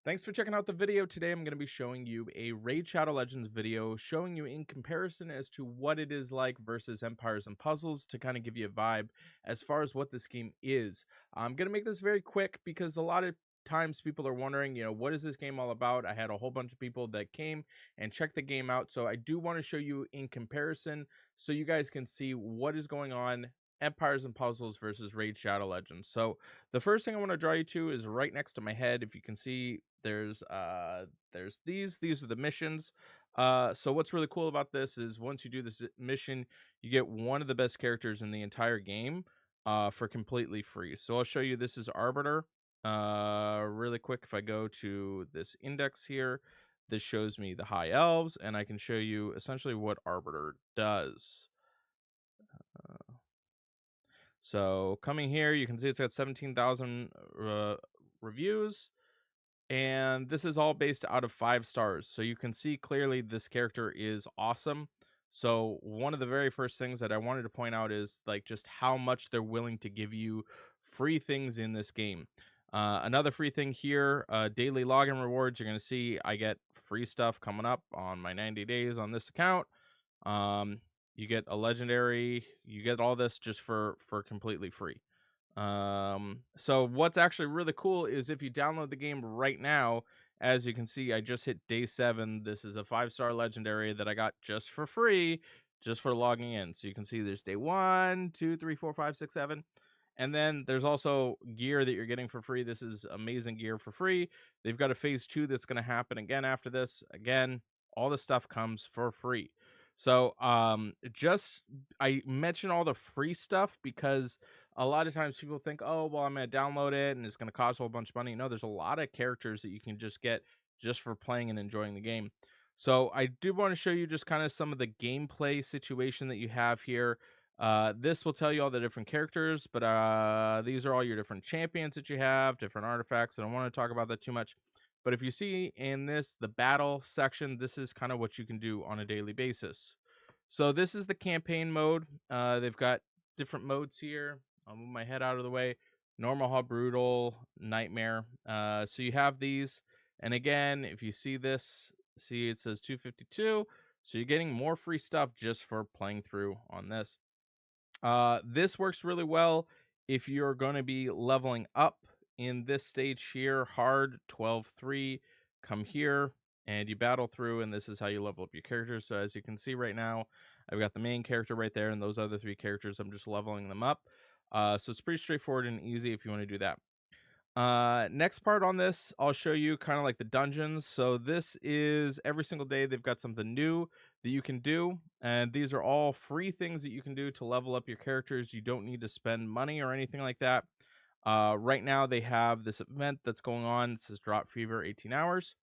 Thanks for checking out the video. Today I'm going to be showing you a Raid Shadow Legends video showing you in comparison as to what it is like versus Empires and Puzzles to kind of give you a vibe as far as what this game is. I'm going to make this very quick because a lot of times people are wondering, what is this game all about? I had a whole bunch of people that came and checked the game out. So I do want to show you in comparison so you guys can see what is going on Empires and Puzzles versus Raid Shadow Legends. So the first thing I want to draw you to is right next to my head. If you can see, there's these are the missions. So what's really cool about this is once you do this mission, you get one of the best characters in the entire game for completely free. So I'll show you. This is Arbiter. Really quick, if I go to this index here, this shows me the high elves, and I can show you essentially what Arbiter does. So coming here, you can see it's got 17,000 reviews, and this is all based out of 5 stars. So you can see clearly this character is awesome. So one of the very first things that I wanted to point out is like just how much they're willing to give you free things in this game. Another free thing here, daily login rewards. You're going to see I get free stuff coming up on my 90 days on this account. Um, you get a legendary, you get all this just for completely free. So what's actually really cool is if you download the game right now, as you can see, I just hit day 7. This is a 5-star legendary that I got just for free, just for logging in. So you can see there's day 1, 2, 3, 4, 5, 6, 7. And then there's also gear that you're getting for free. This is amazing gear for free. They've got a phase 2 that's going to happen again after this. Again, all the stuff comes for free. So just I mention all the free stuff because a lot of times people think, oh, well, I'm going to download it and it's going to cost a whole bunch of money. No, there's a lot of characters that you can just get just for playing and enjoying the game. So I do want to show you just kind of some of the gameplay situation that you have here. This will tell you all the different characters, but these are all your different champions that you have, different artifacts. I don't want to talk about that too much. But if you see in this, the battle section, this is kind of what you can do on a daily basis. So this is the campaign mode. They've got different modes here. I'll move my head out of the way. Normal, hard, brutal, nightmare. So you have these. And again, if you see this, see it says 252. So you're getting more free stuff just for playing through on this. This works really well if you're going to be leveling up in this stage here, hard 12-3, come here and you battle through, and this is how you level up your characters. So as you can see right now, I've got the main character right there, and those other 3 characters, I'm just leveling them up. So it's pretty straightforward and easy if you want to do that. Next part on this, I'll show you kind of like the dungeons. So this is every single day they've got something new that you can do, and these are all free things that you can do to level up your characters. You don't need to spend money or anything like that. Right now they have this event that's going on. It says Drop Fever 18 hours.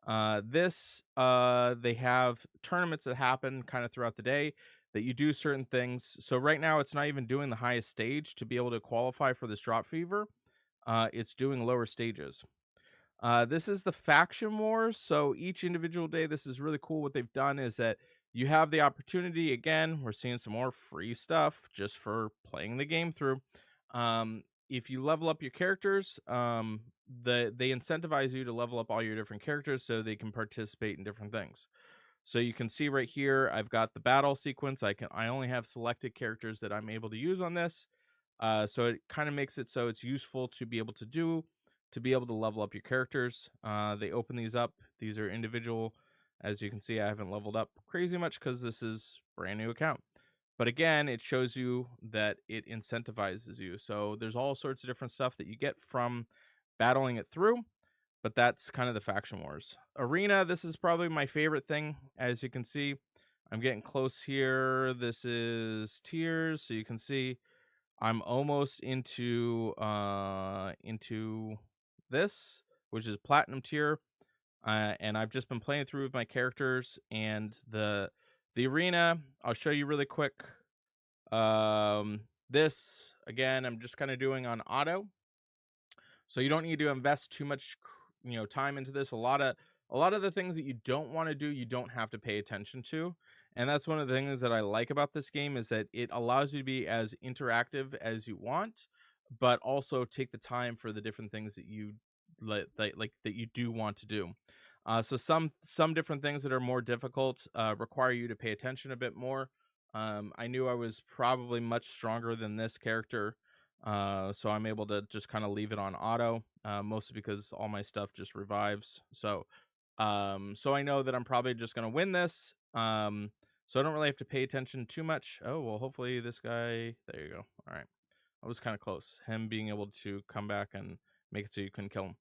They have tournaments that happen kind of throughout the day that you do certain things. So right now it's not even doing the highest stage to be able to qualify for this Drop Fever. It's doing lower stages. This is the faction wars. So each individual day, this is really cool. What they've done is that you have the opportunity. Again, we're seeing some more free stuff just for playing the game through. If you level up your characters, they incentivize you to level up all your different characters so they can participate in different things. So you can see right here, I've got the battle sequence. I only have selected characters that I'm able to use on this. So it kind of makes it so it's useful to be able to level up your characters. They open these up. These are individual. As you can see, I haven't leveled up crazy much because this is brand new account. But again, it shows you that it incentivizes you. So there's all sorts of different stuff that you get from battling it through. But that's kind of the faction wars. Arena, this is probably my favorite thing. As you can see, I'm getting close here. This is tiers. So you can see I'm almost into this, which is platinum tier, and I've just been playing through with my characters and the arena. I'll show you really quick. This again, I'm just kind of doing on auto, so you don't need to invest too much, time into this. A lot of the things that you don't want to do, you don't have to pay attention to. And that's one of the things that I like about this game is that it allows you to be as interactive as you want, but also take the time for the different things that you that you do want to do. So some different things that are more difficult require you to pay attention a bit more. I knew I was probably much stronger than this character, so I'm able to just kind of leave it on auto, mostly because all my stuff just revives. So I know that I'm probably just gonna win this. So I don't really have to pay attention too much. Oh well, hopefully this guy. There you go. All right. I was kind of close. Him being able to come back and make it so you couldn't kill him.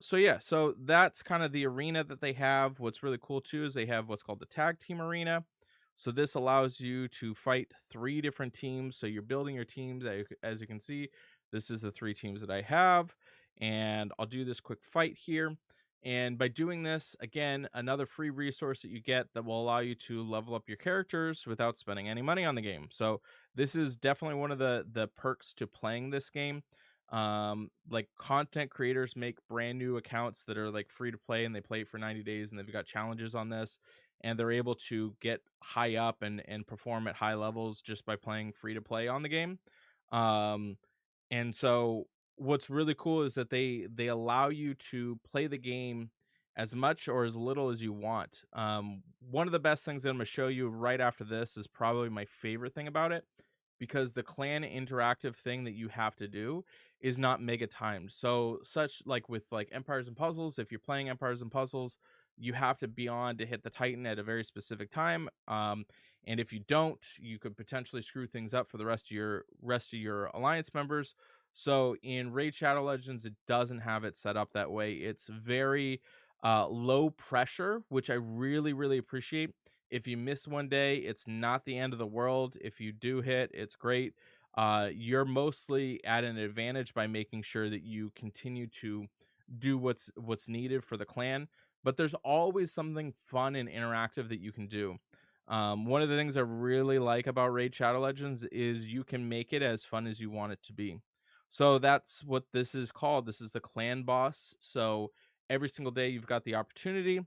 So yeah, so that's kind of the arena that they have. What's really cool too is they have what's called the tag team arena. So this allows you to fight 3 different teams. So you're building your teams. As you can see, this is the 3 teams that I have, and I'll do this quick fight here. And by doing this, again, another free resource that you get that will allow you to level up your characters without spending any money on the game. So this is definitely one of the perks to playing this game. Like content creators make brand new accounts that are like free to play, and they play it for 90 days, and they've got challenges on this, and they're able to get high up and perform at high levels just by playing free to play on the game. Um, and so what's really cool is that they allow you to play the game as much or as little as you want. One of the best things that I'm going to show you right after this is probably my favorite thing about it, because the clan interactive thing that you have to do is not mega timed. So such like with like Empires and Puzzles, if you're playing Empires and Puzzles, you have to be on to hit the Titan at a very specific time. And if you don't, you could potentially screw things up for the rest of your alliance members. So in Raid Shadow Legends, it doesn't have it set up that way. It's very low pressure, which I really, really appreciate. If you miss one day, it's not the end of the world. If you do hit, it's great. You're mostly at an advantage by making sure that you continue to do what's needed for the clan. But there's always something fun and interactive that you can do. One of the things I really like about Raid Shadow Legends is you can make it as fun as you want it to be. So that's what this is called. This is the clan boss. So every single day you've got the opportunity,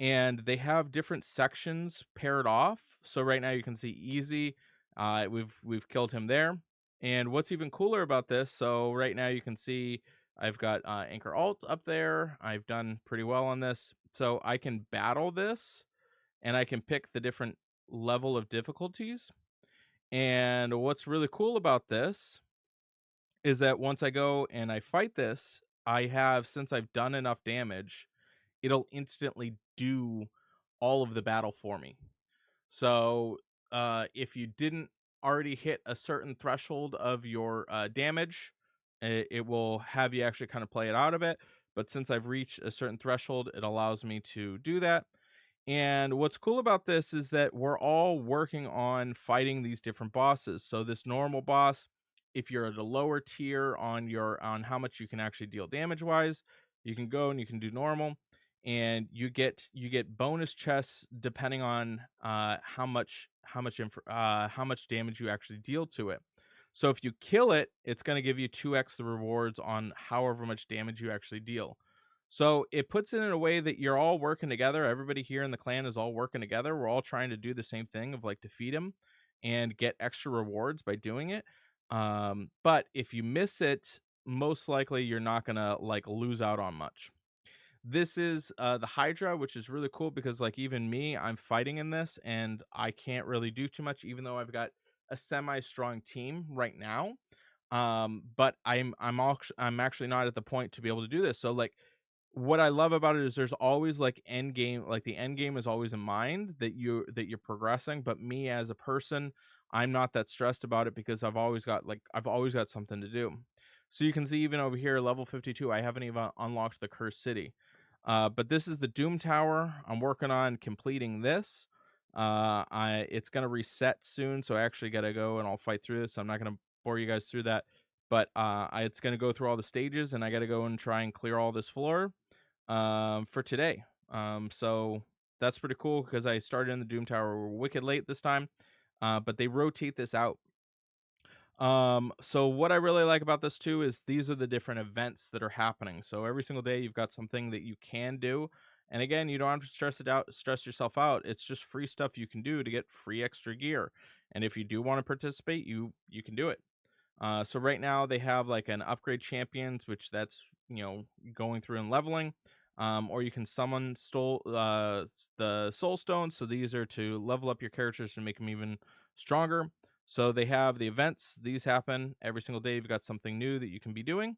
and they have different sections paired off. So right now you can see easy. We've killed him there. And what's even cooler about this? So right now you can see I've got Anchor Alt up there. I've done pretty well on this. So I can battle this, and I can pick the different level of difficulties. And what's really cool about this is that once I go and I fight this, I have, since I've done enough damage, it'll instantly do all of the battle for me. So if you didn't already hit a certain threshold of your damage, it will have you actually kind of play it out of it. But since I've reached a certain threshold, it allows me to do that. And what's cool about this is that we're all working on fighting these different bosses. So this normal boss, if you're at a lower tier on how much you can actually deal damage wise, you can go and you can do normal, and you get bonus chests depending on how much damage you actually deal to it. So if you kill it, it's going to give you 2x the rewards on however much damage you actually deal. So it puts it in a way that you're all working together. Everybody here in the clan is all working together. We're all trying to do the same thing of like defeat him and get extra rewards by doing it. But if you miss it, most likely you're not gonna like lose out on much. This is the Hydra, which is really cool because like even me, I'm fighting in this and I can't really do too much, even though I've got a semi-strong team right now. But I'm actually not at the point to be able to do this. So like what I love about it is there's always like end game, like the end game is always in mind that you're progressing. But me as a person, I'm not that stressed about it because I've always got something to do. So you can see even over here, level 52, I haven't even unlocked the Cursed City. But this is the Doom Tower. I'm working on completing this. It's gonna reset soon, so I actually gotta go and I'll fight through this. I'm not gonna bore you guys through that, but it's gonna go through all the stages, and I gotta go and try and clear all this floor for today. So that's pretty cool because I started in the Doom Tower wicked late this time, but they rotate this out. So what I really like about this too is these are the different events that are happening. So every single day you've got something that you can do. And again, you don't have to stress yourself out. It's just free stuff you can do to get free extra gear. And if you do want to participate, you can do it. So right now they have like an upgrade champions, which that's going through and leveling. Or you can summon the soul stones. So these are to level up your characters to make them even stronger. So they have the events. These happen every single day. You've got something new that you can be doing.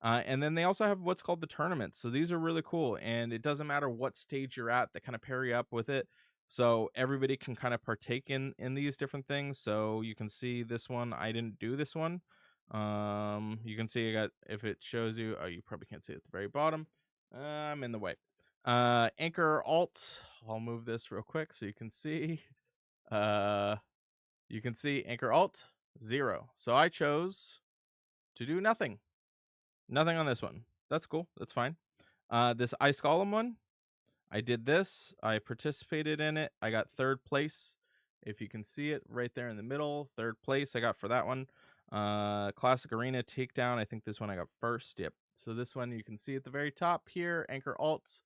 And then they also have what's called the tournaments. So these are really cool. And it doesn't matter what stage you're at, they kind of pair you up with it. So everybody can kind of partake in these different things. So you can see this one. I didn't do this one. You can see I got, if it shows you, oh, you probably can't see it at the very bottom. I'm in the way. Anchor Alt. I'll move this real quick so you can see. You can see Anchor Alt 0. So I chose to do nothing. Nothing on this one. That's cool. That's fine. This Ice Golem one, I did this. I participated in it. I got 3rd place. If you can see it right there in the middle, 3rd place I got for that one. Classic Arena Takedown. I think this one I got 1st. Yep. So this one you can see at the very top here, Anchor Alt.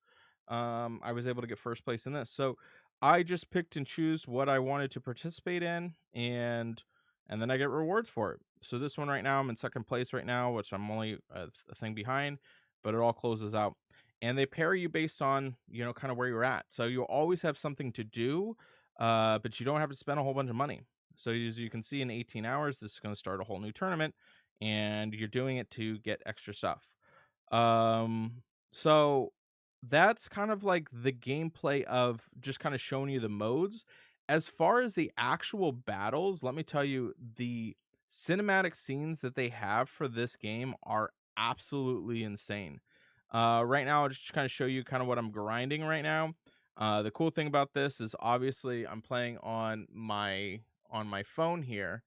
I was able to get 1st place in this. So I just picked and choose what I wanted to participate in, and then I get rewards for it. So this one right now, I'm in 2nd place right now, which I'm only a thing behind, but it all closes out. And they pair you based on, kind of where you're at. So you'll always have something to do, but you don't have to spend a whole bunch of money. So as you can see, in 18 hours, this is going to start a whole new tournament, and you're doing it to get extra stuff. So that's kind of like the gameplay of just kind of showing you the modes. As far as the actual battles, let me tell you, the cinematic scenes that they have for this game are absolutely insane. Right now, I'll just kind of show you kind of what I'm grinding right now. The cool thing about this is obviously I'm playing on my phone here,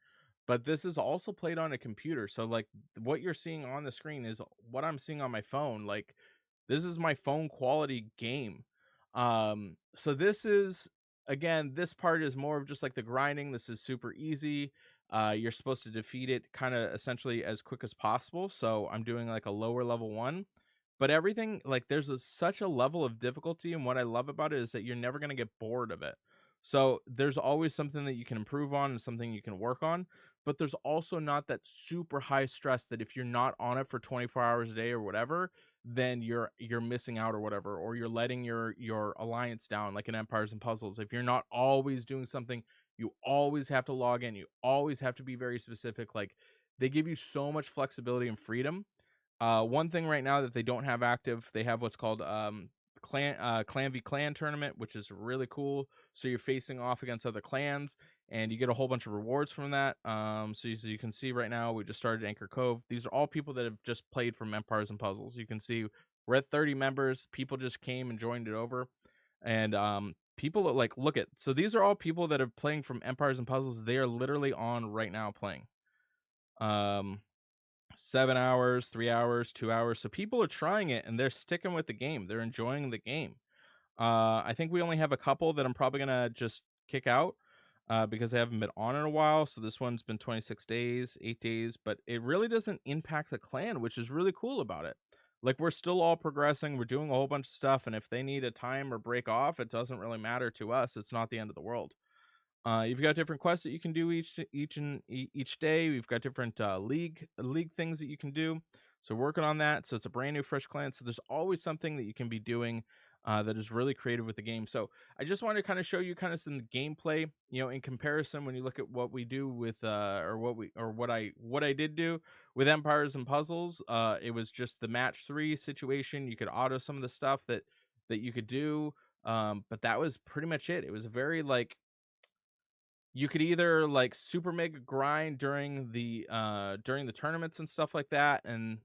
but this is also played on a computer. So like what you're seeing on the screen is what I'm seeing on my phone. Like this is my phone quality game. So this is, again, this part is more of just like the grinding. This is super easy. You're supposed to defeat it kind of essentially as quick as possible. So I'm doing like a lower level one, but everything, like there's such a level of difficulty. And what I love about it is that you're never going to get bored of it. So there's always something that you can improve on and something you can work on, but there's also not that super high stress that if you're not on it for 24 hours a day or whatever, then you're missing out or whatever, or you're letting your alliance down, like in Empires and Puzzles. If you're not always doing something, you always have to log in, you always have to be very specific. Like they give you so much flexibility and freedom. One thing right now that they don't have active, they have what's called clan v clan tournament, which is really cool. So you're facing off against other clans, and you get a whole bunch of rewards from that. So you can see right now we just started Anchor Cove. These are all people that have just played from Empires and Puzzles. You can see we're at 30 members. People just came and joined it over, and people that like look at. So these are all people that are playing from Empires and Puzzles. They are literally on right now playing. 7 hours, 3 hours, 2 hours. So people are trying it and they're sticking with the game. They're enjoying the game. I think we only have a couple that I'm probably gonna just kick out because they haven't been on in a while. So this one's been 26 days, 8 days, but it really doesn't impact the clan, which is really cool about it. Like we're still all progressing, we're doing a whole bunch of stuff, and if they need a time or break off, it doesn't really matter to us. It's not the end of the world. You've got different quests that you can do each day. We've got different league things that you can do. So working on that. So it's a brand new fresh clan. So there's always something that you can be doing that is really creative with the game. So I just wanted to kind of show you kind of some gameplay, in comparison when you look at what we do with what I did do with Empires and Puzzles. It was just the match 3 situation. You could auto some of the stuff that you could do. But that was pretty much it. It was very like, you could either like super mega grind during the tournaments and stuff like that, and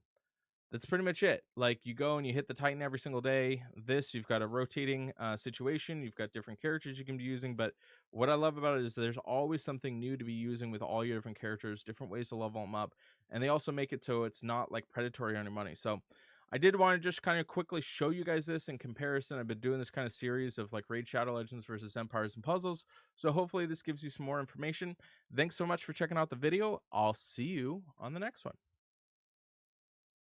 that's pretty much it. Like you go and you hit the Titan every single day. This, you've got a rotating situation, you've got different characters you can be using, but what I love about it is there's always something new to be using with all your different characters, different ways to level them up, and they also make it so it's not like predatory on your money. So I did want to just kind of quickly show you guys this in comparison. I've been doing this kind of series of like Raid Shadow Legends versus Empires and Puzzles. So hopefully this gives you some more information. Thanks so much for checking out the video. I'll see you on the next one.